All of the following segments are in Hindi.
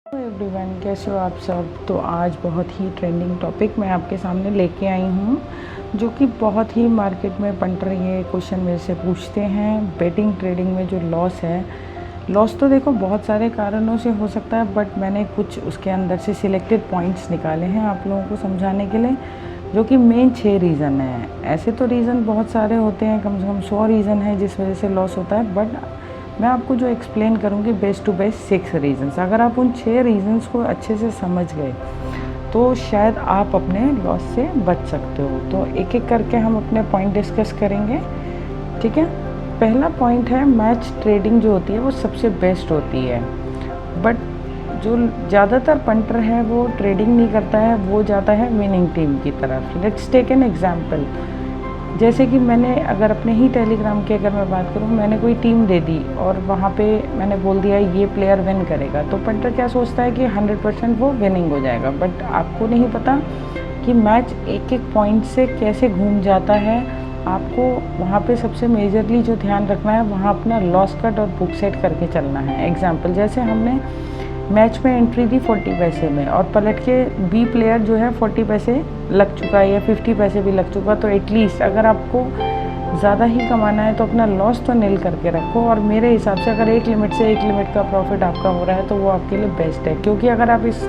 हेलो एवरीवन, कैसे हो आप सब। तो आज बहुत ही ट्रेंडिंग टॉपिक मैं आपके सामने लेके आई हूँ, जो कि बहुत ही मार्केट में पंटर ये क्वेश्चन मेरे से पूछते हैं। बेटिंग ट्रेडिंग में जो लॉस है, लॉस तो देखो बहुत सारे कारणों से हो सकता है, बट मैंने कुछ उसके अंदर से सिलेक्टेड पॉइंट्स निकाले हैं आप लोगों को समझाने के लिए, जो कि मेन 6 रीज़न है। ऐसे तो रीज़न बहुत सारे होते हैं, कम से कम 100 रीज़न है जिस वजह से लॉस होता है, बट मैं आपको जो एक्सप्लेन करूँगी बेस्ट टू बेस्ट 6 रीज़न्स। अगर आप उन 6 रीज़न्स को अच्छे से समझ गए तो शायद आप अपने लॉस से बच सकते हो। तो एक एक करके हम अपने पॉइंट डिस्कस करेंगे, ठीक है। पहला पॉइंट है, मैच ट्रेडिंग जो होती है वो सबसे बेस्ट होती है, बट जो ज़्यादातर पंटर है वो ट्रेडिंग नहीं करता है, वो जाता है विनिंग टीम की तरफ। Let's take an example. जैसे कि मैंने अगर अपने ही टेलीग्राम की अगर मैं बात करूँ, मैंने कोई टीम दे दी और वहाँ पे मैंने बोल दिया ये प्लेयर विन करेगा, तो पंटर क्या सोचता है कि 100% वो विनिंग हो जाएगा, बट आपको नहीं पता कि मैच एक एक पॉइंट से कैसे घूम जाता है। आपको वहाँ पे सबसे मेजरली जो ध्यान रखना है, वहाँ अपना लॉस कट और बुक सेट करके चलना है। एग्जाम्पल, जैसे हमने मैच में एंट्री दी 40 पैसे में और पलट के बी प्लेयर जो है 40 पैसे लग चुका है या 50 पैसे भी लग चुका, तो एटलीस्ट अगर आपको ज़्यादा ही कमाना है तो अपना लॉस तो नील करके रखो। और मेरे हिसाब से अगर एक लिमिट से एक लिमिट का प्रॉफिट आपका हो रहा है तो वो आपके लिए बेस्ट है, क्योंकि अगर आप इस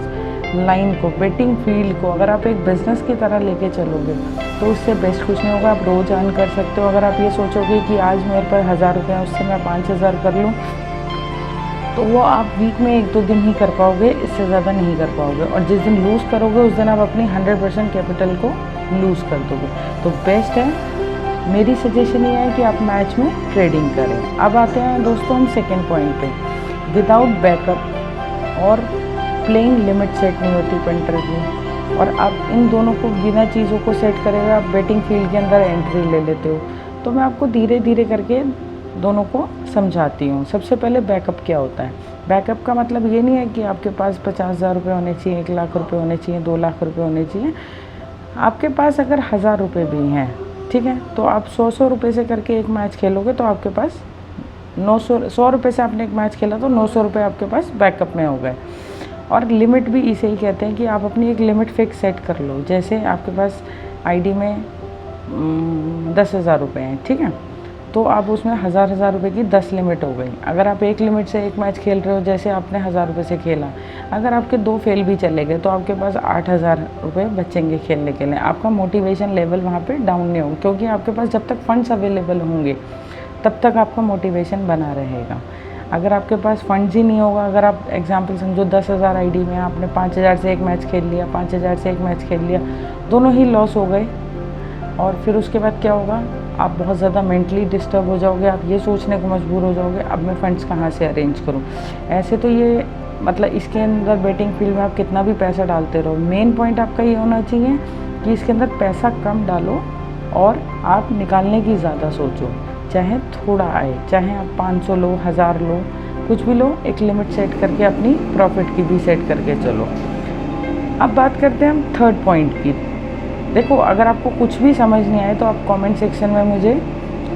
लाइन को, बेटिंग फील्ड को अगर आप एक बिज़नेस की तरह लेके चलोगे तो उससे बेस्ट कुछ नहीं होगा। आप रोज़ अर्न कर सकते हो। अगर आप ये सोचोगे कि आज मेरे पर 1000 रुपये हैं, उससे मैं 5000 कर लूँ, तो वो आप वीक में 1-2 दिन ही कर पाओगे, इससे ज़्यादा नहीं कर पाओगे। और जिस दिन लूज़ करोगे उस दिन आप अपनी 100% कैपिटल को लूज़ कर दोगे। तो बेस्ट है, मेरी सजेशन ये है कि आप मैच में ट्रेडिंग करें। अब आते हैं दोस्तों हम सेकेंड पॉइंट पे। विदाउट बैकअप और प्लेइंग लिमिट सेट नहीं होती पंटर की, और आप इन दोनों को बिना चीज़ों को सेट करे हुए आप बेटिंग फील्ड के अंदर एंट्री ले लेते हो। तो मैं आपको धीरे धीरे करके दोनों को समझाती हूँ। सबसे पहले बैकअप क्या होता है। बैकअप का मतलब ये नहीं है कि आपके पास 50,000 रुपये होने चाहिए, 1 लाख रुपये होने चाहिए, 2 लाख रुपये होने चाहिए। आपके पास अगर 1000 रुपये भी हैं, ठीक है, तो आप 100 रुपये से करके एक मैच खेलोगे तो आपके पास 100 रुपये से आपने एक मैच खेला तो 900 रुपये आपके पास बैकअप में हो गए। और लिमिट भी इसे ही कहते हैं कि आप अपनी एक लिमिट फिक्स सेट कर लो। जैसे आपके पास आईडी में 10,000 रुपये हैं, ठीक है, तो आप उसमें 1000 रुपये की 10 लिमिट हो गई। अगर आप एक लिमिट से एक मैच खेल रहे हो, जैसे आपने 1000 रुपये से खेला, अगर आपके 2 फेल भी चले गए तो आपके पास 8000 रुपये बचेंगे खेलने के लिए। आपका मोटिवेशन लेवल वहाँ पे डाउन नहीं होगा, क्योंकि आपके पास जब तक फंड्स अवेलेबल होंगे तब तक आपका मोटिवेशन बना रहेगा। अगर आपके पास फंड्स ही नहीं होगा, अगर आप एग्जाम्पल समझो 10,000 आईडी में आपने 5000 से एक मैच खेल लिया, 5000 से एक मैच खेल लिया, दोनों ही लॉस हो गए, और फिर उसके बाद क्या होगा, आप बहुत ज़्यादा मेंटली डिस्टर्ब हो जाओगे। आप ये सोचने को मजबूर हो जाओगे अब मैं फ़ंड्स कहाँ से अरेंज करूँ। ऐसे तो ये मतलब इसके अंदर बेटिंग फील्ड में आप कितना भी पैसा डालते रहो, मेन पॉइंट आपका ये होना चाहिए कि इसके अंदर पैसा कम डालो और आप निकालने की ज़्यादा सोचो। चाहे थोड़ा आए, चाहे आप 500 लो, 1000 लो, कुछ भी लो, एक लिमिट सेट करके अपनी प्रॉफिट की भी सेट करके चलो। अब बात करते हैं हम थर्ड पॉइंट की। देखो, अगर आपको कुछ भी समझ नहीं आए तो आप कमेंट सेक्शन में मुझे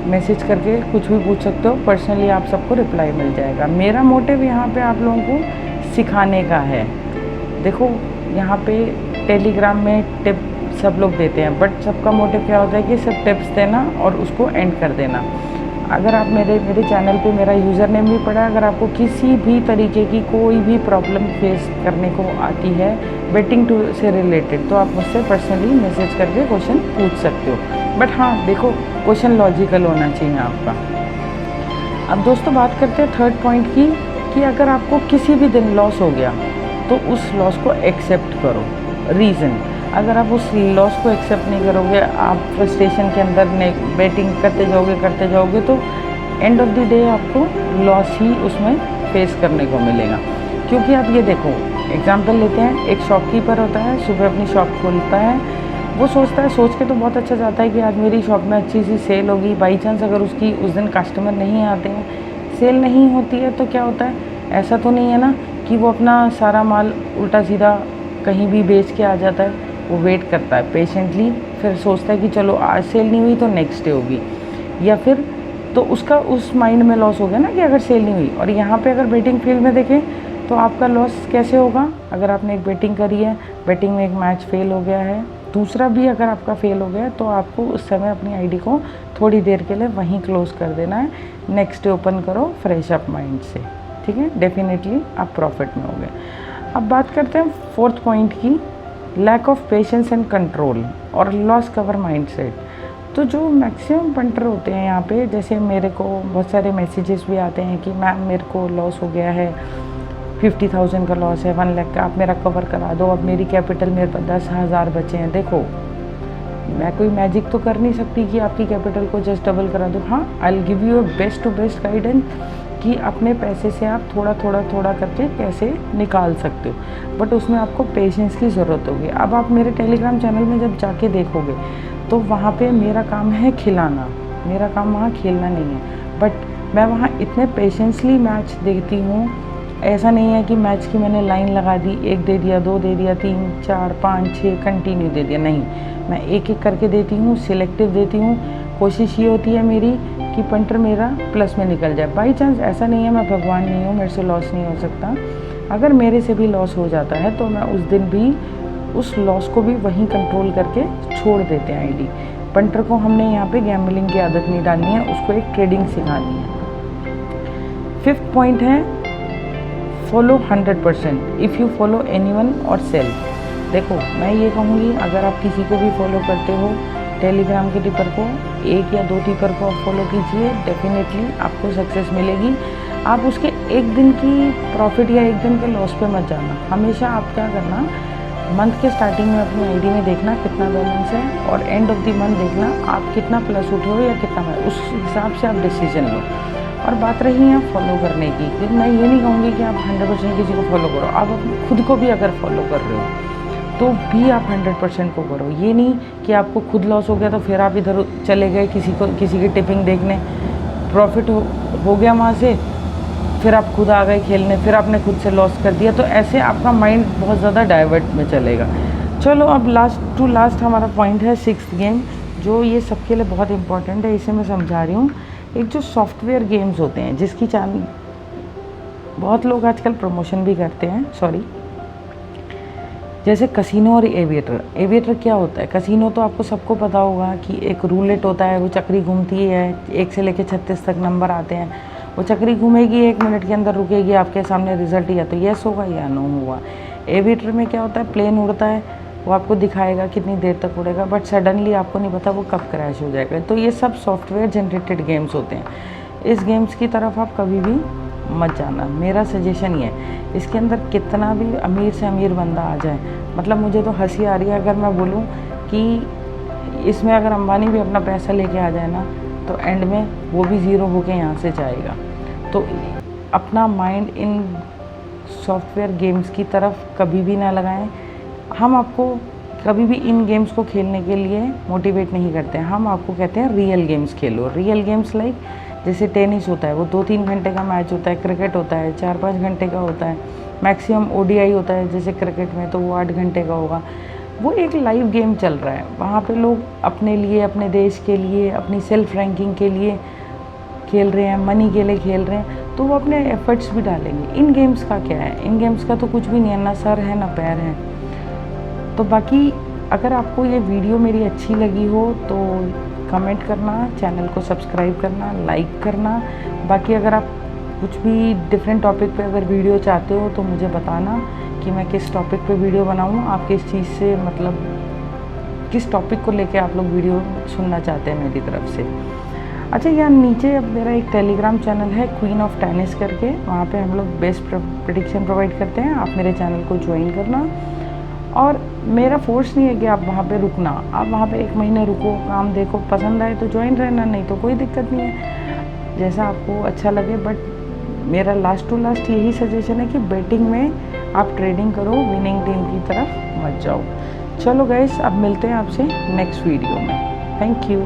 मैसेज करके कुछ भी पूछ सकते हो, पर्सनली आप सबको रिप्लाई मिल जाएगा। मेरा मोटिव यहाँ पे आप लोगों को सिखाने का है। देखो, यहाँ पे टेलीग्राम में टिप सब लोग देते हैं, बट सबका मोटिव क्या होता है कि सब टिप्स देना और उसको एंड कर देना। अगर आप मेरे चैनल पे मेरा यूज़र नेम भी पड़ा, अगर आपको किसी भी तरीके की कोई भी प्रॉब्लम फेस करने को आती है बेटिंग टू से रिलेटेड, तो आप मुझसे पर्सनली मैसेज करके क्वेश्चन पूछ सकते हो। बट हाँ देखो, क्वेश्चन लॉजिकल होना चाहिए आपका। अब दोस्तों बात करते हैं थर्ड पॉइंट की, कि अगर आपको किसी भी दिन लॉस हो गया तो उस लॉस को एक्सेप्ट करो। रीज़न, अगर आप उस लॉस को एक्सेप्ट नहीं करोगे, आप फ्रस्ट्रेशन के अंदर बेटिंग करते जाओगे तो एंड ऑफ द डे आपको लॉस ही उसमें फेस करने को मिलेगा। क्योंकि आप ये देखो, एग्जांपल लेते हैं, एक शॉपकीपर होता है, सुबह अपनी शॉप खोलता है, वो सोचता है, सोच के तो बहुत अच्छा चाहता है कि आज मेरी शॉप में अच्छी सी सेल होगी। बाई चांस अगर उसकी उस दिन कस्टमर नहीं आते हैं, सेल नहीं होती है, तो क्या होता है, ऐसा तो नहीं है ना कि वो अपना सारा माल उल्टा सीधा कहीं भी बेच के आ जाता है। वो वेट करता है पेशेंटली, फिर सोचता है कि चलो आज सेल नहीं हुई तो नेक्स्ट डे होगी, या फिर तो उसका उस माइंड में लॉस हो गया ना कि अगर सेल नहीं हुई। और यहाँ पे अगर बेटिंग फील्ड में देखें तो आपका लॉस कैसे होगा? अगर आपने एक बेटिंग करी है, बेटिंग में एक मैच फेल हो गया है, दूसरा भी अगर आपका फेल हो गया है, तो आपको उस समय अपनी आईडी को थोड़ी देर के लिए वहीं क्लोज़ कर देना है। नेक्स्ट डे ओपन करो फ्रेश अप माइंड से, ठीक है? डेफिनेटली आप प्रॉफिट में होगे। अब बात करते हैं फोर्थ पॉइंट की, lack of patience and control और लॉस कवर माइंडसेट। तो जो मैक्सिमम पंटर होते हैं यहाँ पे, जैसे मेरे को बहुत सारे मैसेजेस भी आते हैं कि मैम मेरे को लॉस हो गया है, 50,000 का लॉस है, 1 लाख का, आप मेरा कवर करा दो, अब मेरी कैपिटल मेरे पास 10,000 बचे हैं। देखो, मैं कोई मैजिक तो कर नहीं सकती कि आपकी कैपिटल को जस्ट डबल करा दो। हाँ, I will give you best to best guidance कि अपने पैसे से आप थोड़ा थोड़ा करके कैसे निकाल सकते हो, बट उसमें आपको पेशेंस की ज़रूरत होगी। अब आप मेरे टेलीग्राम चैनल में जब जाके देखोगे तो वहाँ पे मेरा काम है खिलाना, मेरा काम वहाँ खेलना नहीं है, बट मैं वहाँ इतने पेशेंसली मैच देती हूँ। ऐसा नहीं है कि मैच की मैंने लाइन लगा दी, 1 दे दिया, 2 दे दिया, 3 4 5 6 कंटिन्यू दे दिया, नहीं, मैं एक एक करके देती हूँ, सिलेक्टिव देती हूँ। कोशिश ये होती है मेरी कि पंटर मेरा प्लस में निकल जाए। बाई चांस ऐसा नहीं है, मैं भगवान नहीं हूँ, मेरे से लॉस नहीं हो सकता। अगर मेरे से भी लॉस हो जाता है तो मैं उस दिन भी उस लॉस को भी वहीं कंट्रोल करके छोड़ देते हैं आईडी। पंटर को हमने यहाँ पे गैम्बलिंग की आदत नहीं डालनी है, उसको एक ट्रेडिंग सिखानी है। 5th पॉइंट है, follow 100% if you follow anyone और सेल्फ। देखो, मैं ये कहूँगी, अगर आप किसी को भी फॉलो करते हो, टेलीग्राम के टिपर को 1 या 2 टिपर को आप फॉलो कीजिए, डेफिनेटली आपको सक्सेस मिलेगी। आप उसके एक दिन की प्रॉफिट या एक दिन के लॉस पे मत जाना। हमेशा आप क्या करना, मंथ के स्टार्टिंग में अपनी आईडी में देखना कितना बैलेंस है, और एंड ऑफ द मंथ देखना आप कितना प्लस उठे हो या कितना, उस हिसाब से आप डिसीजन लो। और बात रही है फॉलो करने की, क्योंकि मैं ये नहीं कहूँगी कि आप 100% किसी को फॉलो करो। आप खुद को भी अगर फॉलो कर रहे हो तो भी आप 100% को करो। ये नहीं कि आपको खुद लॉस हो गया तो फिर आप इधर चले गए किसी की टिपिंग देखने, प्रॉफिट हो गया वहाँ से, फिर आप खुद आ गए खेलने, फिर आपने खुद से लॉस कर दिया, तो ऐसे आपका माइंड बहुत ज़्यादा डाइवर्ट में चलेगा। चलो, अब लास्ट हमारा पॉइंट है 6th गेम, जो ये सबके लिए बहुत इंपॉर्टेंट है, इसे मैं समझा रही हूँ। एक जो सॉफ्टवेयर गेम्स होते हैं, जिसकी बहुत लोग आजकल प्रमोशन भी करते हैं, जैसे कसिनो और एविएटर। एविएटर क्या होता है? कसिनो तो आपको सबको पता होगा कि एक रूलेट होता है, वो चक्री घूमती है, 1 से लेकर 36 तक नंबर आते हैं, वो चक्री घूमेगी, 1 मिनट के अंदर रुकेगी, आपके सामने रिजल्ट या तो येस होगा या नो हुआ। एविएटर में क्या होता है, प्लेन उड़ता है, वो आपको दिखाएगा कितनी देर तक उड़ेगा, बट सडनली आपको नहीं पता वो कब क्रैश हो जाएगा। तो ये सब सॉफ्टवेयर जनरेटेड गेम्स होते हैं। इस गेम्स की तरफ आप कभी भी मत जाना, मेरा सजेशन ये है। इसके अंदर कितना भी अमीर से अमीर बंदा आ जाए, मतलब मुझे तो हंसी आ रही है अगर मैं बोलूँ कि इसमें अगर अंबानी भी अपना पैसा लेके आ जाए ना, तो एंड में वो भी ज़ीरो होके यहाँ से जाएगा। तो अपना माइंड इन सॉफ्टवेयर गेम्स की तरफ कभी भी ना लगाएं। हम आपको कभी भी इन गेम्स को खेलने के लिए मोटिवेट नहीं करते हैं, हम आपको कहते हैं रियल गेम्स खेलो। रियल गेम्स लाइक जैसे टेनिस होता है, वो 2-3 घंटे का मैच होता है, क्रिकेट होता है 4-5 घंटे का होता है, मैक्सिमम ओडीआई होता है जैसे क्रिकेट में, तो वो 8 घंटे का होगा। वो एक लाइव गेम चल रहा है, वहाँ पे लोग अपने लिए, अपने देश के लिए, अपनी सेल्फ रैंकिंग के लिए खेल रहे हैं, मनी के लिए खेल रहे हैं, तो वो अपने एफर्ट्स भी डालेंगे। इन गेम्स का क्या है? इन गेम्स का तो कुछ भी नहीं है, ना सर है ना पैर है। तो बाकी अगर आपको ये वीडियो मेरी अच्छी लगी हो तो कमेंट करना, चैनल को सब्सक्राइब करना, लाइक करना। बाकी अगर आप कुछ भी डिफरेंट टॉपिक पे अगर वीडियो चाहते हो तो मुझे बताना कि मैं किस टॉपिक पे वीडियो बनाऊँ। आप किस चीज़ से, मतलब किस टॉपिक को लेके आप लोग वीडियो सुनना चाहते हैं मेरी तरफ से। अच्छा, यहाँ नीचे अब मेरा एक टेलीग्राम चैनल है क्वीन ऑफ टेनिस करके, वहाँ पे हम लोग बेस्ट प्रेडिक्शन प्रोवाइड करते हैं। आप मेरे चैनल को ज्वाइन करना, और मेरा फोर्स नहीं है कि आप वहाँ पे रुकना, आप वहाँ पे 1 महीने रुको, काम देखो, पसंद आए तो ज्वाइन रहना, नहीं तो कोई दिक्कत नहीं है, जैसा आपको अच्छा लगे। बट मेरा लास्ट टू लास्ट यही सजेशन है कि बेटिंग में आप ट्रेडिंग करो, विनिंग टीम की तरफ मत जाओ। चलो गाइस, अब मिलते हैं आपसे नेक्स्ट वीडियो में। Thank you.